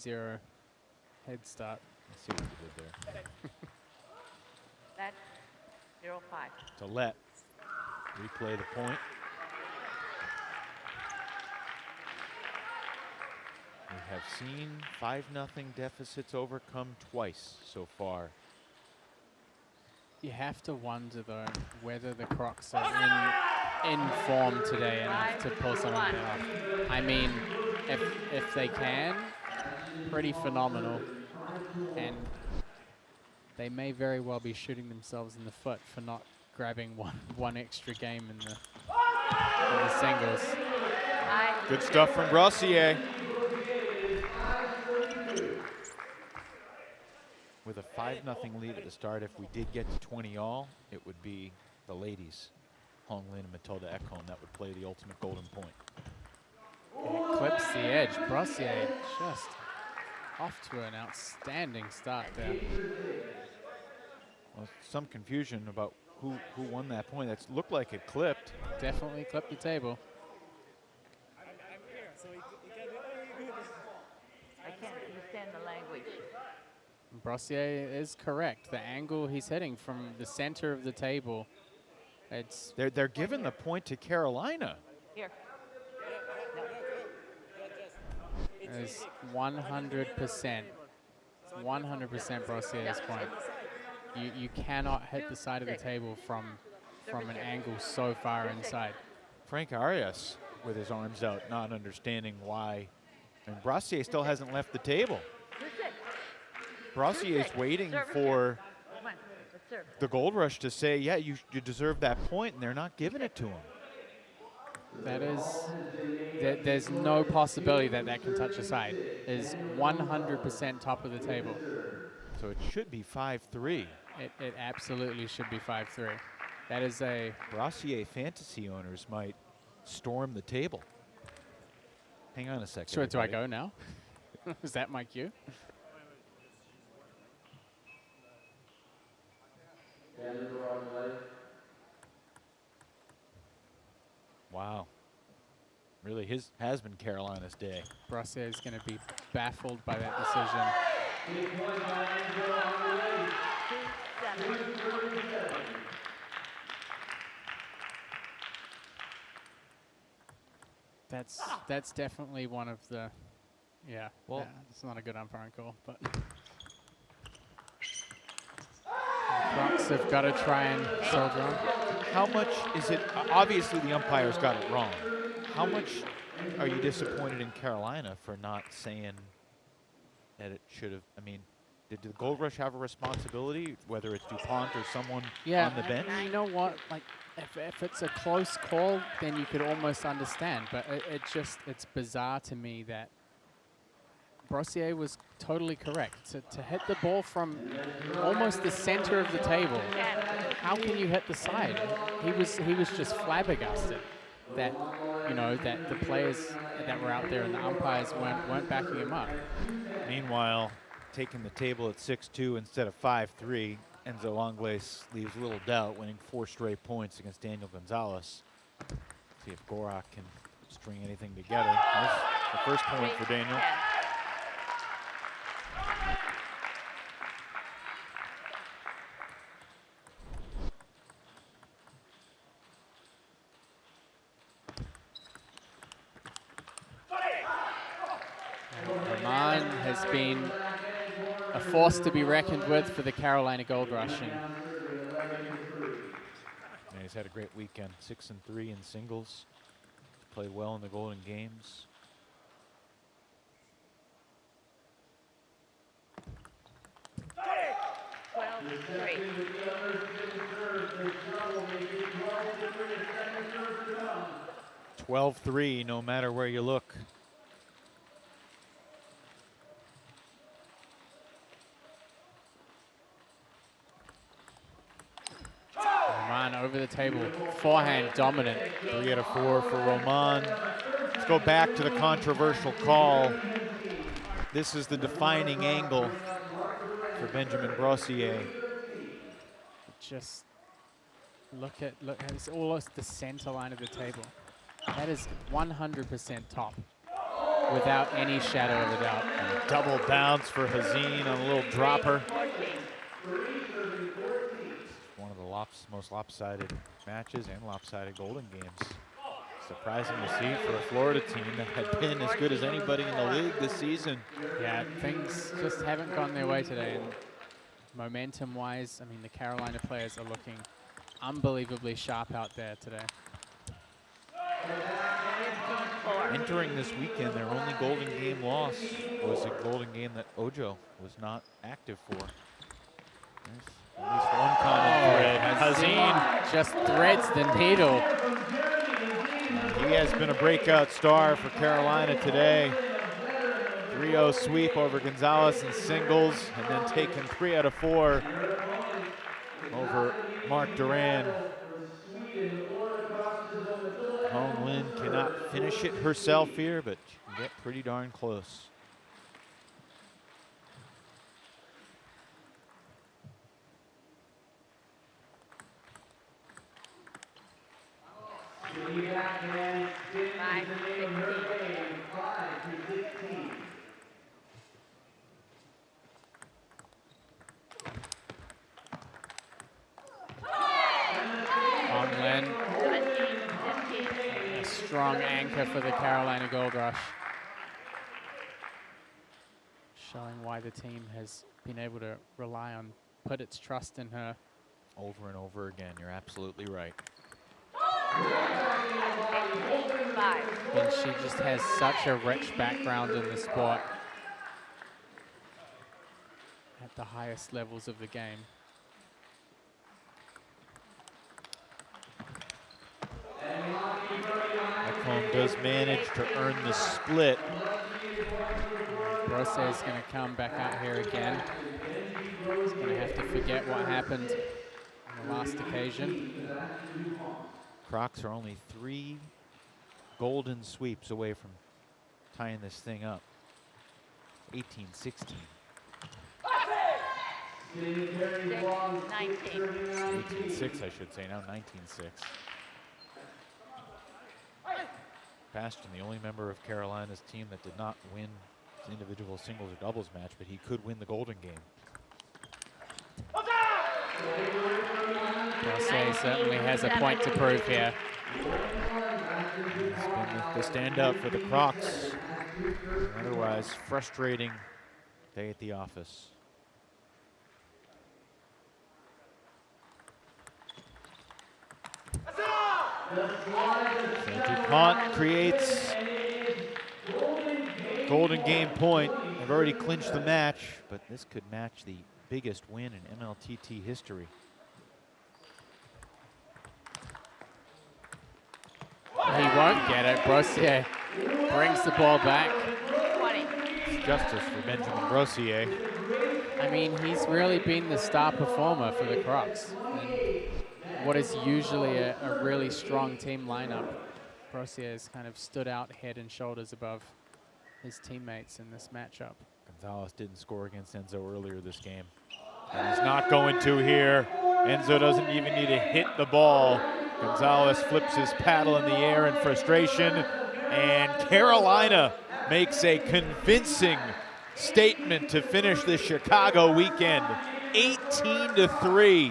3-0 head start. Let's see what we did there. That's 0-5. To let replay the point. We have seen 5-0 deficits overcome twice so far. You have to wonder, though, whether the Crocs are in form today enough to pull something off. I mean, if they can, pretty phenomenal. And they may very well be shooting themselves in the foot for not grabbing one extra game in the singles. Good stuff from Brossier. With a 5-0 lead at the start, if we did get to 20 all, it would be the ladies, Hong Lin and Matilda Ekholm, that would play the ultimate golden point. It clips the edge. Brossier just off to an outstanding start there. Well, some confusion about who won that point. That looked like it clipped. Definitely clipped the table. I can't understand the language. Brossier is correct. The angle he's hitting from the center of the table, it's... They're giving the point to Carolina. Here. It's 100%. 100% Brossier's point. You cannot hit the side of the table from an angle so far inside. Frank Arias with his arms out, not understanding why. And Brossier still hasn't left the table. Brossier is waiting for the Gold Rush to say, yeah, you deserve that point, and they're not giving it to him. That is, there's no possibility that can touch the side. It is 100% top of the table. So it should be 5-3. It absolutely should be 5-3. That is a... Brossier fantasy owners might storm the table. Hang on a second. Sure, do I go now? Is that my cue? Wow. Really has been Carolina's day. Brossier is going to be baffled by that decision. That's definitely one of the, yeah. Well, it's not a good umpiring call, but Crocs have got to try and soldier on. How much is it? Obviously, the umpires got it wrong. How much are you disappointed in Carolina for not saying that it should have? I mean, did the Gold Rush have a responsibility, whether it's DuPont or someone on the bench? You know what? Like, if it's a close call, then you could almost understand. But it's bizarre to me that Brossier was totally correct. To hit the ball from almost the center of the table, how can you hit the side? He was just flabbergasted that, you know, that the players that were out there and the umpires weren't backing him up. Meanwhile, taking the table at 6-2 instead of 5-3, Enzo Angles leaves little doubt, winning 4 straight points against Daniel Gonzalez. See if Gorak can string anything together. There's the first point for Daniel. Roman has been a force to be reckoned with for the Carolina Gold Rush. Yeah, he's had a great weekend. 6-3 in singles. Played well in the Golden Games. Well, 12-3, no matter where you look. Roman over the table, forehand dominant. 3 out of 4 for Roman. Let's go back to the controversial call. This is the defining angle for Benjamin Brossier. Just look at it's almost the center line of the table. That is 100% top. without any shadow of a doubt. And a double bounce for Hazine on a little dropper. 14. One of the most lopsided matches and lopsided Golden Games. Surprising to see for a Florida team that had been as good as anybody in the league this season. Yeah, things just haven't gone their way today. And momentum-wise, I mean, the Carolina players are looking unbelievably sharp out there today. 15-4. Entering this weekend, their only Golden Game loss was a Golden Game that Ojo was not active for. There's at least one common thread. Hazine Just threads the needle. He has been a breakout star for Carolina today. 3-0 sweep over Gonzalez in singles, and then taking 3 out of 4 over Mark Duran. Hong Lin cannot finish it herself here, but she can get pretty darn close. Five, 16. Hong Lin, 17-15. a strong anchor for the Carolina Gold Rush. Showing why the team has been able to rely on, put its trust in her. Over and over again, you're absolutely right. 5. And she just has such a rich background in the sport at the highest levels of the game. Ekholm does manage to earn the split. Rose is going to come back out here again. He's going to have to forget what happened on the last occasion. Crocs are only 3 golden sweeps away from tying this thing up. 18-16. 19. 18-6, I should say, now 19-6. Bastion, the only member of Carolina's team that did not win his individual singles or doubles match, but he could win the Golden Game. Rose certainly has a point to prove here. It's been the standout for the Crocs. Otherwise, frustrating day at the office. So DuPont creates Golden Game point. They've already clinched the match, but this could match the biggest win in MLTT history. He won't get it. Brossier brings the ball back. 20. It's justice for Benjamin Brossier. I mean, he's really been the star performer for the Crocs. And what is usually a really strong team lineup, Brossier has kind of stood out head and shoulders above his teammates in this matchup. Gonzalez didn't score against Enzo earlier this game. And he's not going to here. Enzo doesn't even need to hit the ball. Gonzalez flips his paddle in the air in frustration, and Carolina makes a convincing statement to finish the Chicago weekend. 18-3.